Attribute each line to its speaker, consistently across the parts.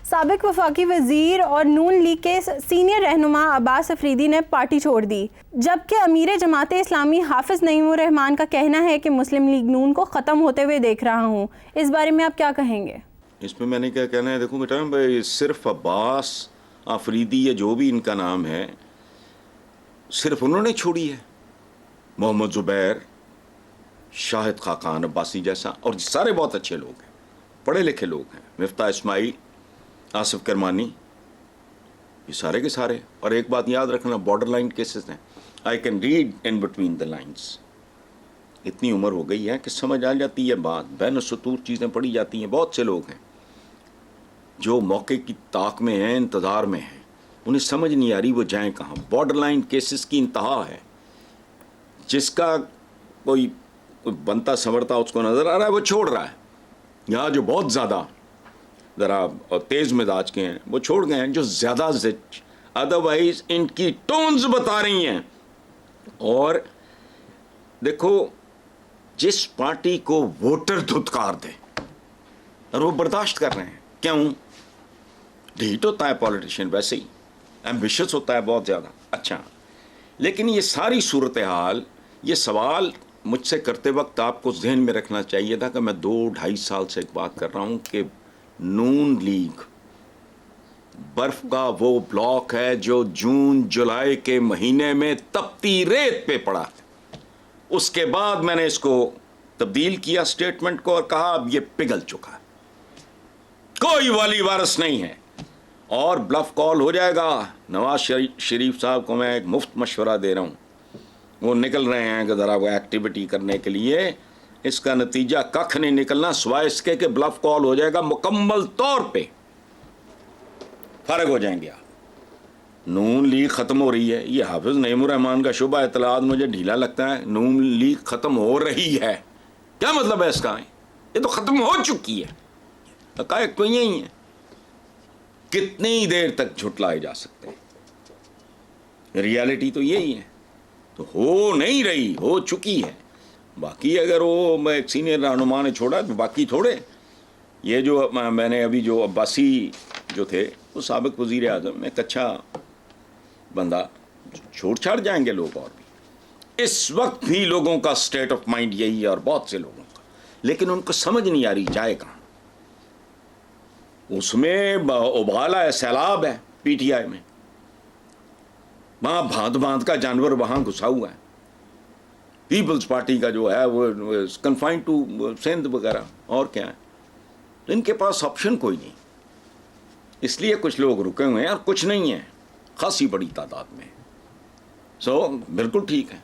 Speaker 1: سابق وفاقی وزیر اور نون لیگ کے سینئر رہنما عباس افریدی نے پارٹی چھوڑ دی، جبکہ امیر جماعت اسلامی حافظ نعیم الرحمان کا کہنا ہے کہ مسلم لیگ نون کو ختم ہوتے ہوئے دیکھ رہا ہوں۔ اس بارے میں آپ کیا کہیں گے؟
Speaker 2: اس میں نے کیا کہنا ہے، دیکھو بیٹا بھائی، صرف عباس افریدی یا جو بھی ان کا نام ہے صرف انہوں نے چھوڑی ہے؟ محمد زبیر، شاہد خاقان عباسی جیسا، اور سارے بہت اچھے لوگ ہیں، پڑھے لکھے لوگ ہیں، مفتاح اسماعیل، آصف کرمانی، یہ سارے کے سارے۔ اور ایک بات یاد رکھنا، بارڈر لائن کیسز ہیں، I can read in between the lines. اتنی عمر ہو گئی ہے کہ سمجھ آ جاتی ہے بات، بین السطور چیزیں پڑھی جاتی ہیں۔ بہت سے لوگ ہیں جو موقع کی طاق میں ہیں، انتظار میں ہیں، انہیں سمجھ نہیں آ رہی وہ جائیں کہاں۔ بارڈر لائن کیسز کی انتہا ہے، جس کا کوئی بنتا سنورتا اس کو نظر آ رہا ہے وہ چھوڑ رہا ہے۔ یہاں جو بہت زیادہ ذرا اور تیز مزاج کے ہیں وہ چھوڑ گئے ہیں، جو زیادہ ادروائز ان کی ٹونز بتا رہی ہیں۔ اور دیکھو، جس پارٹی کو ووٹر دھتکار دے اور وہ برداشت کر رہے ہیں، کیوں؟ ڈھیٹ ہوتا ہے پولیٹیشین، ویسے ہی ایمبیشس ہوتا ہے بہت زیادہ۔ اچھا، لیکن یہ ساری صورتحال، یہ سوال مجھ سے کرتے وقت آپ کو ذہن میں رکھنا چاہیے تھا کہ میں 2-2.5 سال سے ایک بات کر رہا ہوں کہ نون لیگ برف کا وہ بلاک ہے جو جون جولائی کے مہینے میں تپتی ریت پہ پڑا۔ اس کے بعد میں نے اس کو تبدیل کیا اسٹیٹمنٹ کو اور کہا اب یہ پگھل چکا ہے، کوئی والی وارث نہیں ہے، اور بلف کال ہو جائے گا۔ نواز شریف صاحب کو میں ایک مفت مشورہ دے رہا ہوں، وہ نکل رہے ہیں کہ ذرا وہ ایکٹیویٹی کرنے کے لیے، اس کا نتیجہ ککھ نہیں نکلنا سوائے اس کے کہ بلف کال ہو جائے گا، مکمل طور پہ فرق ہو جائیں گے آپ۔ نون لیگ ختم ہو رہی ہے، یہ حافظ نعیم الرحمان کا شعبہ اطلاعات مجھے ڈھیلا لگتا ہے۔ نون لیگ ختم ہو رہی ہے، کیا مطلب ہے اس کا؟ یہ تو ختم ہو چکی ہے، حقائق تو یہی ہیں۔ کتنی دیر تک جھٹلائے جا سکتے ہیں؟ ریالٹی تو یہی ہے، تو ہو نہیں رہی، ہو چکی ہے۔ باقی اگر وہ ایک سینئر رہنما نے چھوڑا تو باقی تھوڑے۔ یہ جو میں نے ابھی جو عباسی جو تھے وہ سابق وزیر اعظم، ایک اچھا بندہ، چھوڑ چھاڑ جائیں گے لوگ، اور بھی اس وقت بھی لوگوں کا سٹیٹ آف مائنڈ یہی ہے، اور بہت سے لوگوں کا، لیکن ان کو سمجھ نہیں آ رہی جائے کہاں۔ اس میں ابالا ہے، سیلاب ہے پی ٹی آئی میں، وہاں بھانت بھانت کا جانور وہاں گھسا ہوا ہے۔ پیپلز پارٹی کا جو ہے وہ کنفائنڈ ٹو سندھ وغیرہ، اور کیا ہے، ان کے پاس آپشن کوئی نہیں، اس لیے کچھ لوگ رکے ہوئے ہیں اور کچھ نہیں ہیں، خاصی بڑی تعداد میں۔ بالکل ٹھیک ہے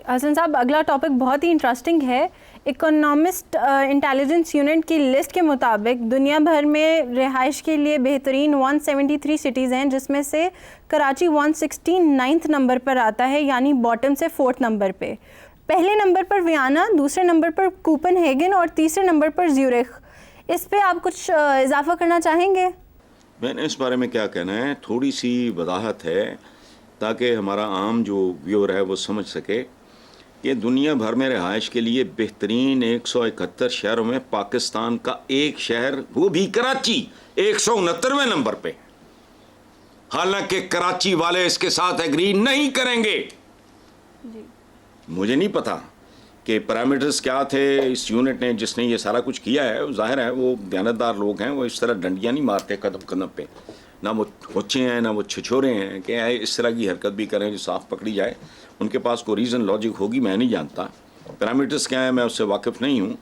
Speaker 1: حسن صاحب، اگلا ٹاپک بہت ہی انٹرسٹنگ ہے۔ اکنامسٹ انٹیلیجنس یونٹ کی لسٹ کے مطابق دنیا بھر میں رہائش کے لیے بہترین 173 سٹیز ہیں، جس میں سے کراچی 169 نمبر پر آتا ہے، یعنی باٹم سے 4 نمبر پہ۔ پہلے نمبر پر ویانا، دوسرے نمبر پر کوپن ہیگن اور تیسرے نمبر پر زیورخ۔ اس پہ آپ کچھ اضافہ کرنا چاہیں گے؟
Speaker 2: میں نے اس بارے میں کیا کہنا ہے، تھوڑی سی وضاحت ہے تاکہ ہمارا عام جو ویور ہے وہ سمجھ سکے کہ دنیا بھر میں رہائش کے لیے بہترین 171 شہروں میں پاکستان کا ایک شہر، وہ بھی کراچی، 169ویں نمبر پہ، حالانکہ کراچی والے اس کے ساتھ ایگری نہیں کریں گے۔ مجھے نہیں پتا کہ پیرامیٹرز کیا تھے اس یونٹ نے جس نے یہ سارا کچھ کیا ہے۔ ظاہر ہے وہ دیانتدار لوگ ہیں، وہ اس طرح ڈنڈیاں نہیں مارتے قدم قدم پہ، نہ وہ ہوچے ہیں نہ وہ چھچورے ہیں کہ اس طرح کی حرکت بھی کریں جو صاف پکڑی جائے۔ ان کے پاس کوئی ریزن لاجک ہوگی، میں نہیں جانتا۔ پیرامیٹرز کیا ہیں میں اس سے واقف نہیں ہوں۔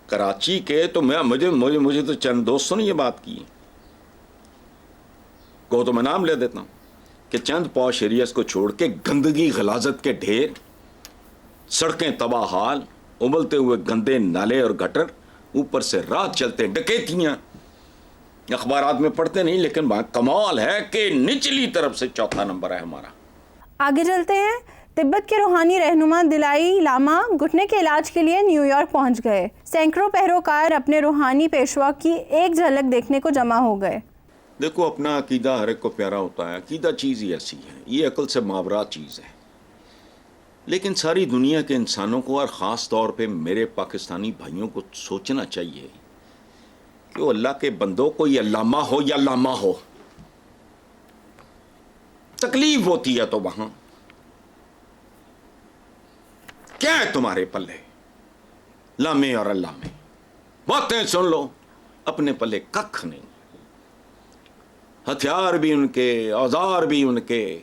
Speaker 2: کراچی کے تو مجھے تو چند دوستوں نے یہ بات کی کو تو میں نام لے دیتا ہوں کہ چند پوش ایریاز کو چھوڑ کے گندگی، غلاظت کے ڈھیر، سڑکیں تباہ حال، ابلتے ہوئے گندے نالے اور گٹر، اوپر سے رات چلتے ڈکیتیاں، اخبارات میں پڑھتے نہیں، لیکن کمال ہے کہ نچلی طرف سے 4تھا نمبر ہے ہمارا۔
Speaker 1: آگے چلتے ہیں۔ تبت کے روحانی رہنما دلائی لاما گھٹنے کے علاج کے لیے نیو یارک پہنچ گئے۔ سینکڑوں پیروکار اپنے روحانی پیشوا کی ایک جھلک دیکھنے کو جمع ہو گئے۔
Speaker 2: دیکھو، اپنا عقیدہ ہر ایک کو پیارا ہوتا ہے، عقیدہ چیز ہی ایسی ہے، یہ عقل سے ماورا چیز ہے، لیکن ساری دنیا کے انسانوں کو اور خاص طور پہ میرے پاکستانی بھائیوں کو سوچنا چاہیے کہ وہ اللہ کے بندوں کوئی علامہ ہو یا لامہ ہو، تکلیف ہوتی ہے تو وہاں کیا ہے تمہارے پلے؟ لامے اور علامے باتیں سن لو، اپنے پلے ککھ نہیں، ہتھیار بھی ان کے، اوزار بھی ان کے،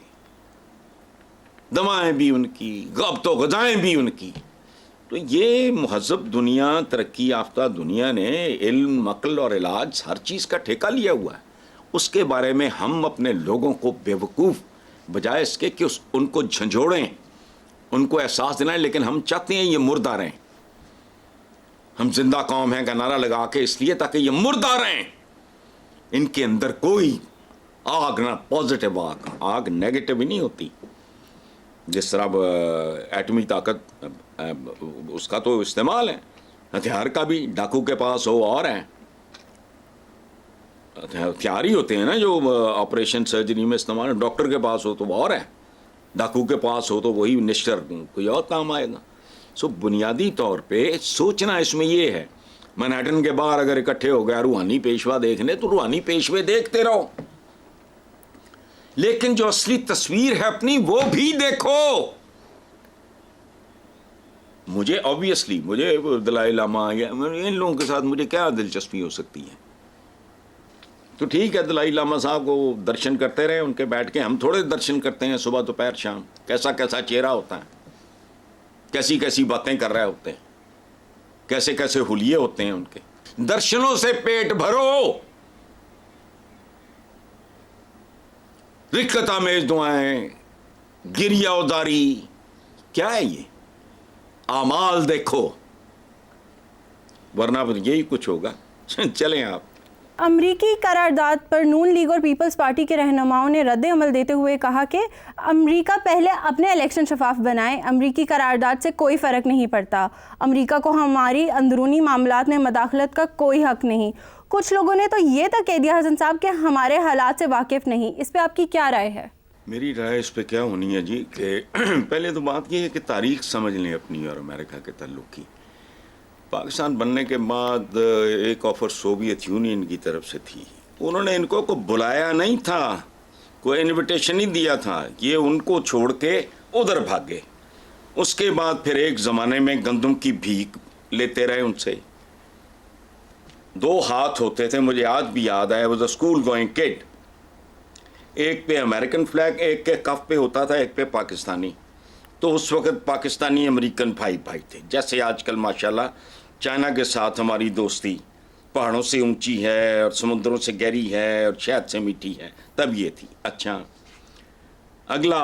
Speaker 2: دوائیں بھی ان کی، غبط و غذائیں بھی ان کی. تو یہ مہذب دنیا، ترقی یافتہ دنیا نے علم، عقل اور علاج ہر چیز کا ٹھیکہ لیا ہوا ہے. اس کے بارے میں ہم اپنے لوگوں کو بیوقوف بجائے اس کے کہ ان کو جھنجھوڑیں، ان کو احساس دلائیں، لیکن ہم چاہتے ہیں یہ مردہ رہیں. ہم زندہ قوم ہیں کا نعرہ لگا کے اس لیے تاکہ یہ مردہ رہیں، ان کے اندر کوئی آگ نہ، پازیٹیو آگ نیگیٹو ہی نہیں ہوتی. جس طرح ایٹمی طاقت اس کا تو استعمال ہے، ہتھیار کا بھی ڈاکو کے پاس ہو اور ہیں ہتھیار ہی ہوتے ہیں نا جو آپریشن سرجری میں استعمال، ڈاکٹر کے پاس ہو تو وہ اور ہے، ڈاکو کے پاس ہو تو وہی نشتر کوئی اور کام آئے گا. سو بنیادی طور پہ سوچنا اس میں یہ ہے، منہٹن کے باہر اگر اکٹھے ہو گیا روحانی پیشوا دیکھنے تو روحانی پیشوے دیکھتے رہو، لیکن جو اصلی تصویر ہے اپنی وہ بھی دیکھو. مجھے آبویسلی مجھے دلائی لاما ان لوگوں کے ساتھ مجھے کیا دلچسپی ہو سکتی ہے؟ تو ٹھیک ہے، دلائی لاما صاحب کو درشن کرتے رہے ان کے بیٹھ کے، ہم تھوڑے درشن کرتے ہیں صبح دوپہر شام. کیسا کیسا چہرہ ہوتا ہے، کیسی کیسی باتیں کر رہے ہوتے ہیں، کیسے کیسے حلیے ہوتے ہیں ان کے. درشنوں سے پیٹ بھرو، رکت آمیز دعائیں، گریہ وداری، کیا ہے یہ؟ اعمال دیکھو، ورنہ یہی کچھ ہوگا. چلیں آپ.
Speaker 1: امریکی قرارداد پر نون لیگ اور پیپلز پارٹی کے رہنماؤں نے رد عمل دیتے ہوئے کہا کہ امریکہ پہلے اپنے الیکشن شفاف بنائے، امریکی قرارداد سے کوئی فرق نہیں پڑتا، امریکہ کو ہماری اندرونی معاملات میں مداخلت کا کوئی حق نہیں. کچھ لوگوں نے تو یہ تک کہہ دیا حسن صاحب کہ ہمارے حالات سے واقف نہیں. اس پہ آپ کی کیا رائے ہے؟
Speaker 2: میری رائے اس پہ کیا ہونی ہے جی کہ پہلے تو بات یہ ہے کہ تاریخ سمجھ لیں اپنی اور امریکہ کے تعلق کی. پاکستان بننے کے بعد ایک آفر سوویت یونین کی طرف سے تھی، انہوں نے ان کو بلایا نہیں تھا، کوئی انویٹیشن نہیں دیا تھا، یہ ان کو چھوڑ کے ادھر بھاگے. اس کے بعد پھر ایک زمانے میں گندم کی بھیک لیتے رہے ان سے. 2 ہاتھ ہوتے تھے، مجھے آج بھی یاد ہے، وہ اسکول گوئنگ کڈ، ایک پہ امریکن فلیگ، ایک کے کف پہ ہوتا تھا، ایک پہ پاکستانی. تو اس وقت پاکستانی امریکن بھائی تھے، جیسے آج کل ماشاءاللہ چائنا کے ساتھ ہماری دوستی پہاڑوں سے اونچی ہے اور سمندروں سے گہری ہے اور شہد سے میٹھی ہے، تب یہ تھی. اچھا، اگلا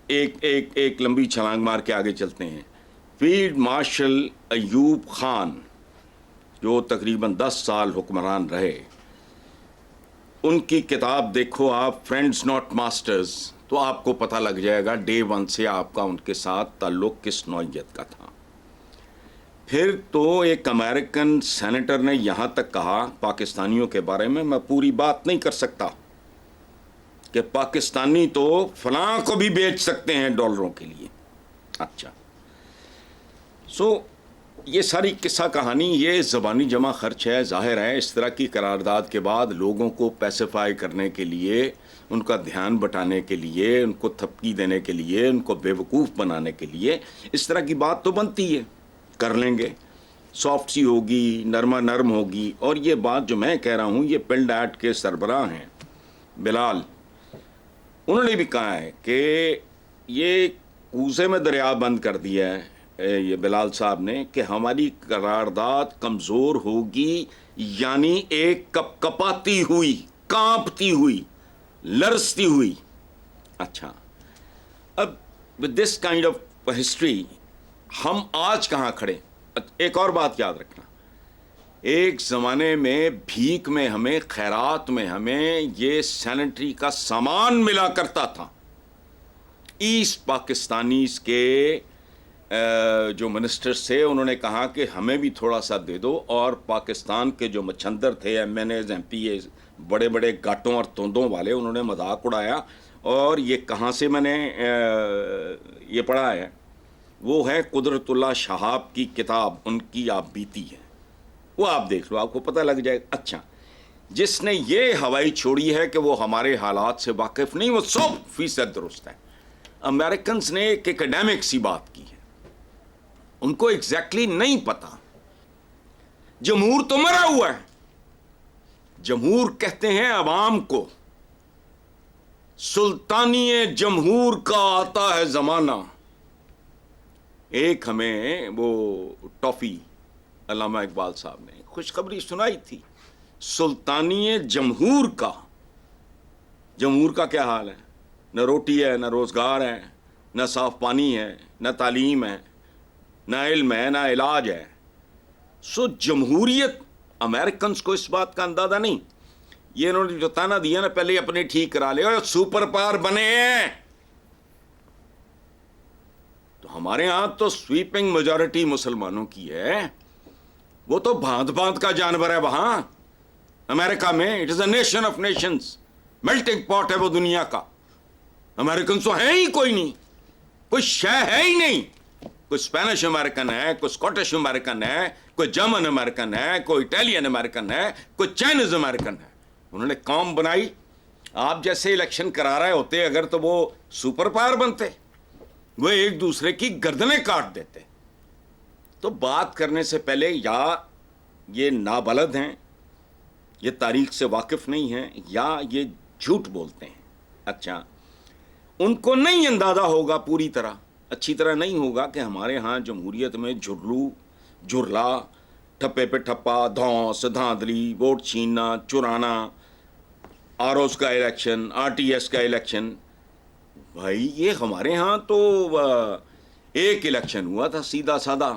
Speaker 2: ایک لمبی چھلانگ مار کے آگے چلتے ہیں. فیلڈ مارشل ایوب خان جو تقریباً 10 سال حکمران رہے، ان کی کتاب دیکھو آپ، فرینڈز ناٹ ماسٹرز، تو آپ کو پتہ لگ جائے گا ڈے 1 سے آپ کا ان کے ساتھ تعلق کس نوعیت کا تھا. پھر تو ایک امریکن سینیٹر نے یہاں تک کہا پاکستانیوں کے بارے میں پوری بات نہیں کر سکتا، کہ پاکستانی تو فلاں کو بھی بیچ سکتے ہیں ڈالروں کے لیے. اچھا، یہ ساری قصہ کہانی یہ زبانی جمع خرچ ہے. ظاہر ہے اس طرح کی قرارداد کے بعد لوگوں کو پیسیفائی کرنے کے لیے، ان کا دھیان بٹانے کے لیے، ان کو تھپکی دینے کے لیے، ان کو بیوقوف بنانے کے لیے اس طرح کی بات تو بنتی ہے. کر لیں گے، سافٹ سی ہوگی، نرم ہوگی. اور یہ بات جو میں کہہ رہا ہوں، یہ پل ڈیٹ کے سربراہ ہیں بلال، انہوں نے بھی کہا ہے کہ یہ کوزے میں دریا بند کر دیا ہے یہ بلال صاحب نے، کہ ہماری قرارداد کمزور ہوگی، یعنی ایک کپاتی ہوئی، کانپتی ہوئی، لرزتی ہوئی. اچھا، اب with this kind of history ہم آج کہاں کھڑے؟ ایک اور بات یاد رکھنا، ایک زمانے میں بھیک میں ہمیں، خیرات میں ہمیں یہ سینیٹری کا سامان ملا کرتا تھا. ایسٹ پاکستانیز کے جو منسٹرز تھے انہوں نے کہا کہ ہمیں بھی تھوڑا سا دے دو، اور پاکستان کے جو مچھندر تھے، M N As, M P As, بڑے بڑے گاٹوں اور توندوں والے، انہوں نے مذاق اڑایا. اور یہ کہاں سے میں نے یہ پڑھا ہے، وہ ہے قدرت اللہ شہاب کی کتاب، ان کی آپ بیتی ہے. وہ آپ دیکھ لو، آپ کو پتہ لگ جائے گا۔ اچھا، جس نے یہ ہوائی چھوڑی ہے کہ وہ ہمارے حالات سے واقف نہیں، وہ 100% درست ہے۔ امریکنز نے ایک ایکڈیمک سی بات کی ہے، ان کو ایگزیکٹلی نہیں پتا۔ جمہور تو مرا ہوا ہے، جمہور کہتے ہیں عوام کو، سلطانی جمہور کا آتا ہے زمانہ۔ ایک ہمیں وہ ٹافی علامہ اقبال صاحب نے خوشخبری سنائی تھی، سلطانی جمہور کا۔ جمہور کا کیا حال ہے؟ نہ روٹی ہے، نہ روزگار ہے، نہ صاف پانی ہے، نہ تعلیم ہے، نہ علم ہے، نہ علاج ہے۔ سو جمہوریت، امریکنز کو اس بات کا اندازہ نہیں۔ یہ انہوں نے جو تانا دیا نا، پہلے اپنے ٹھیک کرا لے، اور سپر پاور بنے ہیں۔ تو ہمارے ہاں تو سویپنگ میجورٹی مسلمانوں کی ہے، وہ تو بھانت بھانت کا جانور ہے وہاں امریکہ میں۔ It is a nation of nations, melting پاٹ ہے وہ دنیا کا۔ امریکن تو ہے ہی کوئی نہیں، کوئی شے ہے ہی نہیں۔ کوئی اسپینش امریکن ہے، کوئی اسکاٹش امریکن ہے، کوئی جرمن امریکن ہے، کوئی اٹیلین امریکن ہے، کوئی چائنیز امریکن ہے۔ انہوں نے قوم بنائی۔ آپ جیسے الیکشن کرا رہے ہوتے اگر تو وہ سپر پاور بنتے، وہ ایک دوسرے کی گردنیں کاٹ دیتے۔ تو بات کرنے سے پہلے یا یہ نابلد ہیں، یہ تاریخ سے واقف نہیں ہیں، یا یہ جھوٹ بولتے ہیں۔ اچھا، ان کو نہیں اندازہ ہوگا پوری طرح، اچھی طرح نہیں ہوگا کہ ہمارے ہاں جمہوریت میں جھرلو، جھرلا، ٹھپے پہ ٹھپا، دھونس، دھاندلی، ووٹ چھیننا، چرانا، آر اوز کا الیکشن، آر ٹی ایس کا الیکشن۔ بھائی یہ ہمارے ہاں تو ایک الیکشن ہوا تھا سیدھا سادہ،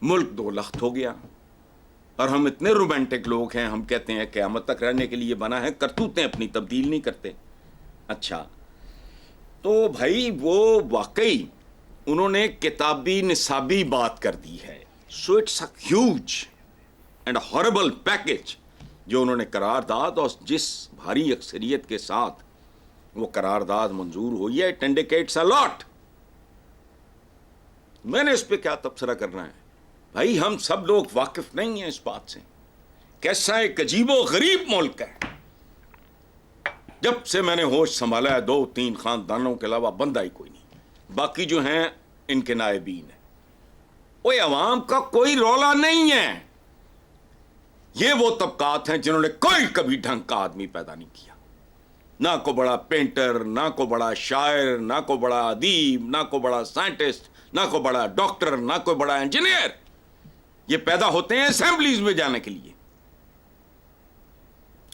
Speaker 2: ملک 2 لخت ہو گیا۔ اور ہم اتنے رومانٹک لوگ ہیں، ہم کہتے ہیں قیامت تک رہنے کے لیے بنا ہے، کرتوتیں اپنی تبدیل نہیں کرتے۔ اچھا، تو بھائی وہ واقعی انہوں نے کتابی نصابی بات کر دی ہے۔ So it's a huge and horrible package جو انہوں نے قرارداد، اور جس بھاری اکثریت کے ساتھ وہ قرارداد منظور ہوئی ہے، اٹ انڈیکیٹس اے لاٹ۔ میں نے اس پہ کیا تبصرہ کرنا ہے بھائی، ہم سب لوگ واقف نہیں ہیں اس بات سے۔ کیسا ایک عجیب و غریب ملک ہے۔ جب سے میں نے ہوش سنبھالا ہے 2-3 خاندانوں کے علاوہ بندہ ہی کوئی نہیں، باقی جو ہیں ان کے نائبین ہیں۔ وہ عوام کا کوئی رولا نہیں ہے۔ یہ وہ طبقات ہیں جنہوں نے کوئی کبھی ڈھنگ کا آدمی پیدا نہیں کیا، نہ کو بڑا پینٹر، نہ کو بڑا شاعر، نہ کو بڑا ادیب، نہ کو بڑا سائنٹسٹ، نہ کو بڑا ڈاکٹر، نہ کوئی بڑا انجینئر۔ یہ پیدا ہوتے ہیں اسمبلیز میں جانے کے لیے۔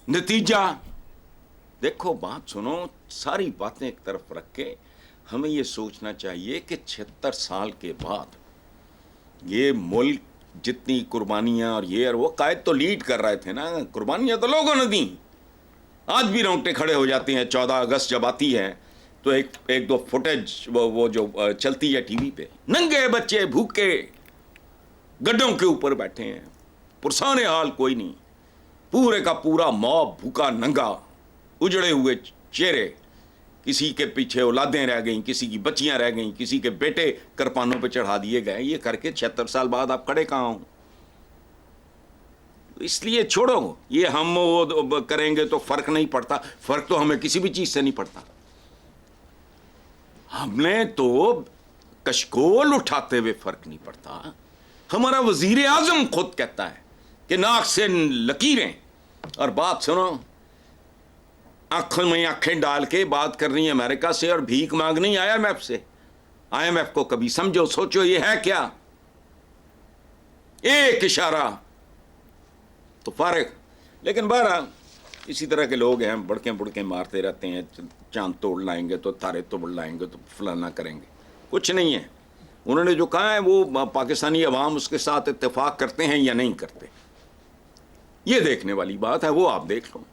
Speaker 2: نتیجہ دیکھو، بات سنو، ساری باتیں ایک طرف رکھ کے ہمیں یہ سوچنا چاہیے کہ 76 سال کے بعد یہ ملک جتنی قربانیاں، اور یہ اور وہ قائد تو لیڈ کر رہے تھے نا، قربانیاں تو لوگوں نے دیں۔ آج بھی رونگٹے کھڑے ہو جاتے ہیں 14 اگست جب آتی ہے تو ایک دو فوٹیج وہ جو چلتی ہے ٹی وی پہ، ننگے بچے بھوکے گڈوں کے اوپر بیٹھے ہیں، پرسان حال کوئی نہیں، پورے کا پورا موب بھوکا ننگا، اجڑے ہوئے چہرے، کسی کے پیچھے اولادیں رہ گئیں، کسی کی بچیاں رہ گئیں، کسی کے بیٹے کرپانوں پہ چڑھا دیے گئے۔ یہ کر کے 76 سال بعد آپ کھڑے کہاں ہوں؟ اس لیے چھوڑو، یہ ہم وہ کریں گے تو فرق نہیں پڑتا، فرق تو ہمیں کسی بھی چیز سے نہیں پڑتا۔ ہم نے تو کشکول اٹھاتے ہوئے فرق نہیں پڑتا۔ ہمارا وزیر اعظم خود کہتا ہے کہ ناک سے لکیریں، اور بات سنو، آنکھوں میں آنکھیں ڈال کے بات کر رہی ہیں امریکہ سے، اور بھیک مانگنی آئی ایم ایف سے۔ آئی ایم ایف کو کبھی سمجھو، سوچو یہ ہے کیا؟ ایک اشارہ تو فارغ۔ لیکن بہرحال اسی طرح کے لوگ ہیں، بڑکیں مارتے رہتے ہیں، چاند توڑ لائیں گے تو تارے توڑ لائیں گے تو فلانا کریں گے، کچھ نہیں ہے۔ انہوں نے جو کہا ہے وہ پاکستانی عوام اس کے ساتھ اتفاق کرتے ہیں یا نہیں کرتے، یہ دیکھنے والی بات ہے، وہ آپ دیکھ لو۔